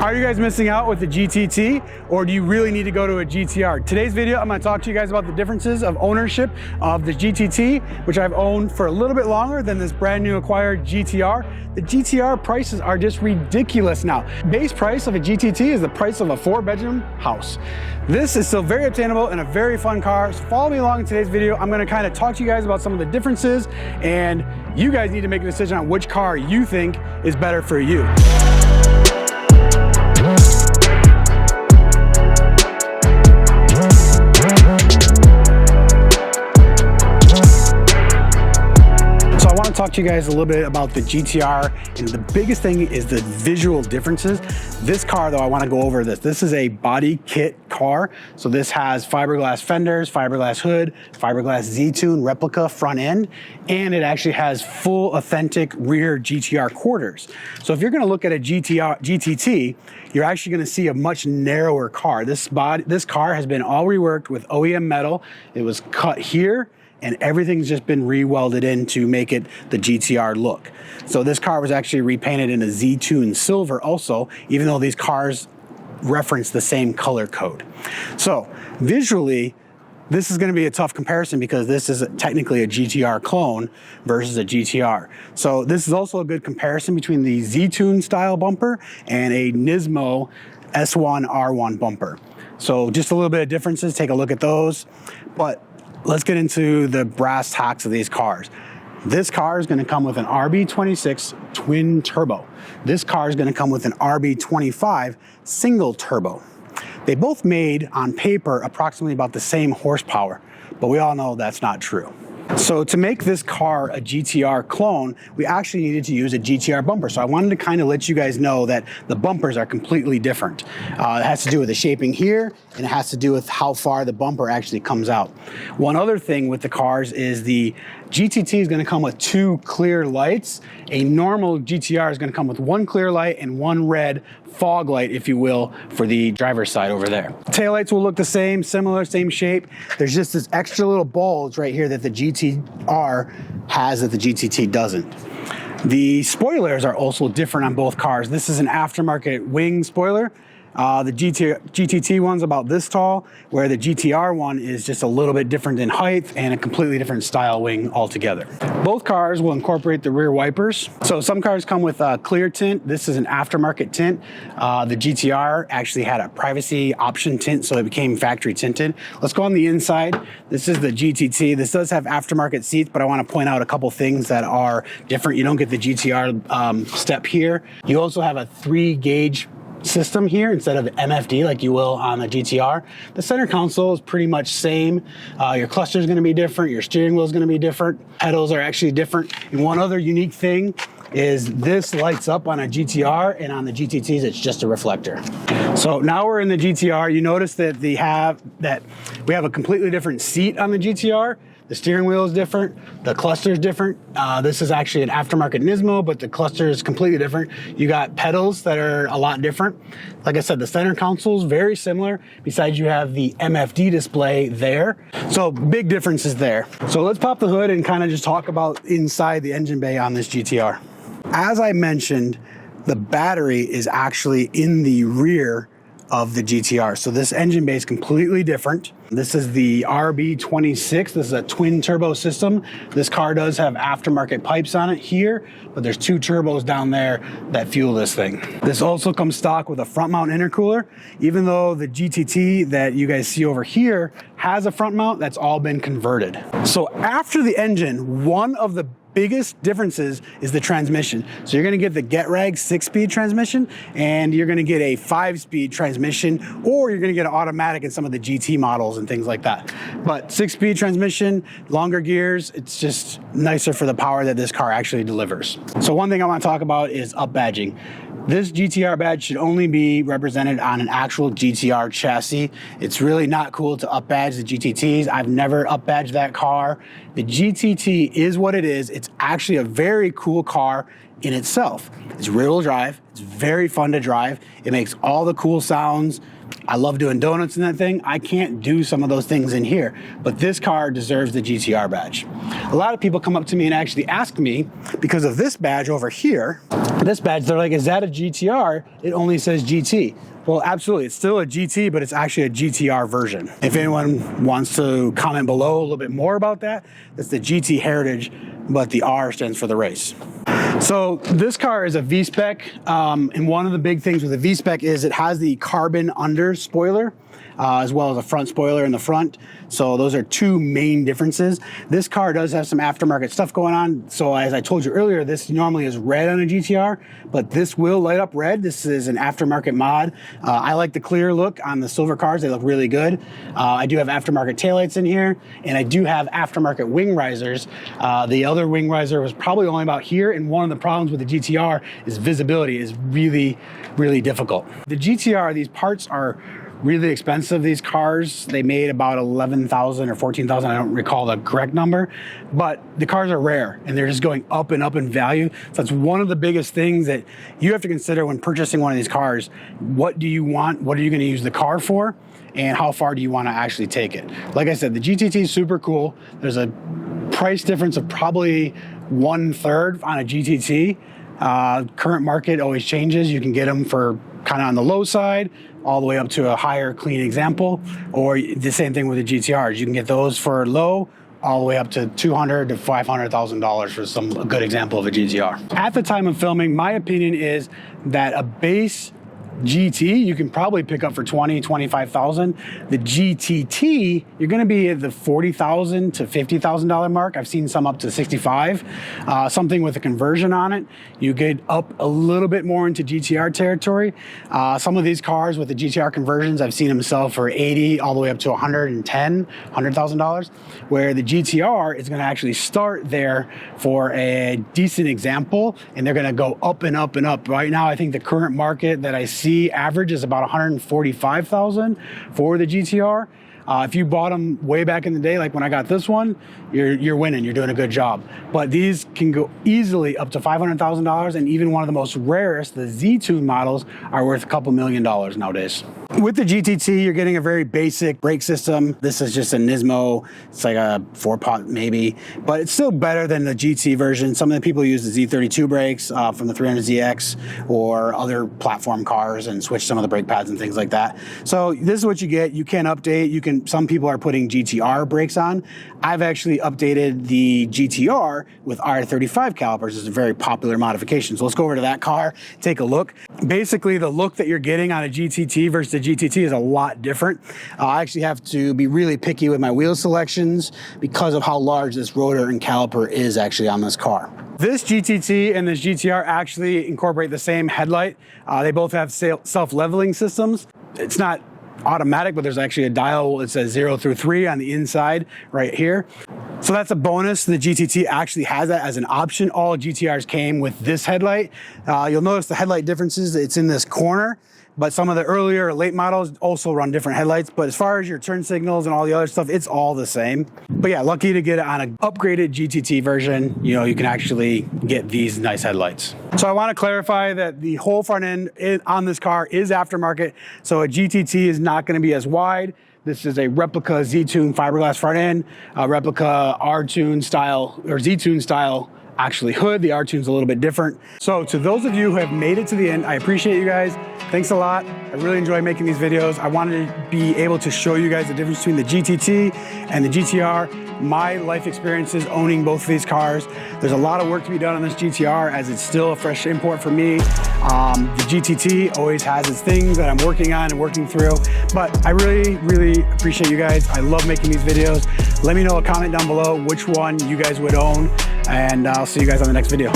Are you guys missing out with the GTT, or do you really need to go to a GTR? Today's video, I'm gonna talk to you guys about the differences of ownership of the GTT, which I've owned for a little bit longer than this brand new acquired GTR. The GTR prices are just ridiculous now. Base price of a GTT is the price of a 4-bedroom house. This is still very obtainable and a very fun car. So follow me along in today's video. I'm gonna kind of talk to you guys about some of the differences, and you guys need to make a decision on which car you think is better for you. Talk to you guys a little bit about the GTR, and the biggest thing is the visual differences. This car, though, I want to go over this. This is a body kit car, so this has fiberglass fenders, fiberglass hood, fiberglass Ztune replica front end, and it actually has full authentic rear GTR quarters. So if you're going to look at a GTT, you're actually going to see a much narrower car. This car has been all reworked with OEM metal. It was cut here, and everything's just been re-welded in to make it the GTR look. So this car was actually repainted in a Ztune Silver also, even though these cars reference the same color code. So visually, this is gonna be a tough comparison because this is technically a GTR clone versus a GTR. So this is also a good comparison between the Ztune style bumper and a Nismo S1R1 bumper. So just a little bit of differences, take a look at those. But let's get into the brass tacks of these cars. This car is going to come with an RB26 twin turbo. This car is going to come with an RB25 single turbo. They both made on paper approximately about the same horsepower, but we all know that's not true. So to make this car a GTR clone, we actually needed to use a GTR bumper. So I wanted to kind of let you guys know that the bumpers are completely different. It has to do with the shaping here, and it has to do with how far the bumper actually comes out. One other thing with the cars is the GTT is going to come with 2 clear lights. A normal GTR is going to come with 1 clear light and 1 red fog light, if you will, for the driver's side over there. Taillights will look the same, similar, same shape. There's just this extra little bulge right here that the GTR has that the GTT doesn't. The spoilers are also different on both cars. This is an aftermarket wing spoiler. The GTT one's about this tall, where the GTR one is just a little bit different in height and a completely different style wing altogether. Both cars will incorporate the rear wipers. So some cars come with a clear tint. This is an aftermarket tint. The GTR actually had a privacy option tint, so it became factory tinted. Let's go on the inside. This is the GTT. This does have aftermarket seats, but I want to point out a couple things that are different. You don't get the GTR step here. You also have a 3-gauge system here instead of MFD like you will on the GTR. The center console is pretty much same. Your cluster is going to be different. Your steering wheel is going to be different. Pedals are actually different. And one other unique thing is this lights up on a GTR, and on the GTTs it's just a reflector. So now we're in the GTR. You notice that we have a completely different seat on the GTR. The steering wheel is different. The cluster is different. This is actually an aftermarket Nismo, but the cluster is completely different. You got pedals that are a lot different. Like I said, the center console is very similar. Besides, you have the MFD display there. So big differences there. So let's pop the hood and kind of just talk about inside the engine bay on this GTR. As I mentioned, the battery is actually in the rear of the GTR. So this engine bay is completely different. This is the RB26. This is a twin turbo system. This car does have aftermarket pipes on it here, but there's 2 turbos down there that fuel this thing. This also comes stock with a front mount intercooler. Even though the GTT that you guys see over here has a front mount, that's all been converted. So after the engine, one of the biggest differences is the transmission. So you're gonna get the GetRag 6-speed transmission, and you're gonna get a 5-speed transmission, or you're gonna get an automatic in some of the GT models and things like that. But 6-speed transmission, longer gears, it's just nicer for the power that this car actually delivers. So one thing I wanna talk about is up badging. This GTR badge should only be represented on an actual GTR chassis. It's really not cool to up badge the GTTs. I've never up badged that car. The GTT is what it is. It's actually a very cool car in itself. It's rear-wheel drive. It's very fun to drive. It makes all the cool sounds. I love doing donuts in that thing. I can't do some of those things in here, but this car deserves the GTR badge. A lot of people come up to me and actually ask me, because of this badge over here, this badge, they're like, is that a GTR? It only says GT. Well, absolutely, it's still a GT, but it's actually a GTR version. If anyone wants to comment below a little bit more about that, that's the GT Heritage, but the R stands for the race. So this car is a V-Spec, and one of the big things with a V-Spec is it has the carbon under spoiler, as well as a front spoiler in the front. So those are two main differences. This car does have some aftermarket stuff going on. So as I told you earlier, this normally is red on a GTR, but this will light up red. This is an aftermarket mod. I like the clear look on the silver cars. They look really good. I do have aftermarket taillights in here, and I do have aftermarket wing risers. The other wing riser was probably only about here, and one of the problems with the GTR is visibility is really, really difficult. The GTR, these parts are really expensive. These cars, they made about 11,000 or 14,000. I don't recall the correct number, but the cars are rare and they're just going up and up in value. So that's one of the biggest things that you have to consider when purchasing one of these cars. What do you want? What are you going to use the car for? And how far do you want to actually take it? Like I said, the GTT is super cool. There's a price difference of probably 1/3 on a GTT. Current market always changes. You can get them for kind of on the low side, all the way up to a higher clean example, or the same thing with the GTRs. You can get those for low, all the way up to $200,000 to $500,000 for some good example of a GTR. At the time of filming, my opinion is that a base GT you can probably pick up for $20,000, $25,000. The GTT, you're going to be at the $40,000 to $50,000 mark. I've seen some up to $65,000. Something with a conversion on it, you get up a little bit more into GTR territory. Some of these cars with the GTR conversions, I've seen them sell for $80,000 all the way up to $110,000, $100,000, where the GTR is going to actually start there for a decent example, and they're going to go up and up and up. Right now, I think the current market that I see average is about $145,000 for the GTR. If you bought them way back in the day, like when I got this one, you're winning, you're doing a good job. But these can go easily up to $500,000, and even one of the most rarest, the Ztune models, are worth a couple $1,000,000 nowadays. With the GTT, you're getting a very basic brake system. This is just a Nismo. It's like a 4-pot maybe, but it's still better than the GT version. Some of the people use the Z32 brakes from the 300ZX or other platform cars and switch some of the brake pads and things like that. So this is what you get. You can update. You can. Some people are putting GTR brakes on. I've actually updated the GTR with R35 calipers. It's a very popular modification. So let's go over to that car, take a look. Basically, the look that you're getting on a GTT versus the GTT is a lot different. I actually have to be really picky with my wheel selections because of how large this rotor and caliper is actually on this car. This GTT and this GTR actually incorporate the same headlight. They both have self-leveling systems. It's not automatic, but there's actually a dial that says 0 through 3 on the inside right here. So that's a bonus. The GTT actually has that as an option. All GTRs came with this headlight. You'll notice the headlight differences. It's in this corner, but some of the earlier or late models also run different headlights. But as far as your turn signals and all the other stuff, it's all the same. But yeah, lucky to get it on an upgraded GTT version. You know, you can actually get these nice headlights. So I want to clarify that the whole front end on this car is aftermarket. So a GTT is not going to be as wide. This is a replica Ztune fiberglass front end, a replica R-Tune style or Ztune style actually hood. The R-Tune's a little bit different. So to those of you who have made it to the end, I appreciate you guys. Thanks a lot. I really enjoy making these videos. I wanted to be able to show you guys the difference between the GTT and the GTR, my life experiences owning both of these cars. There's a lot of work to be done on this GTR as it's still a fresh import for me. The GTT always has its things that I'm working on and working through, but I really, really appreciate you guys. I love making these videos. Let me know a comment down below which one you guys would own, and I'll see you guys on the next video.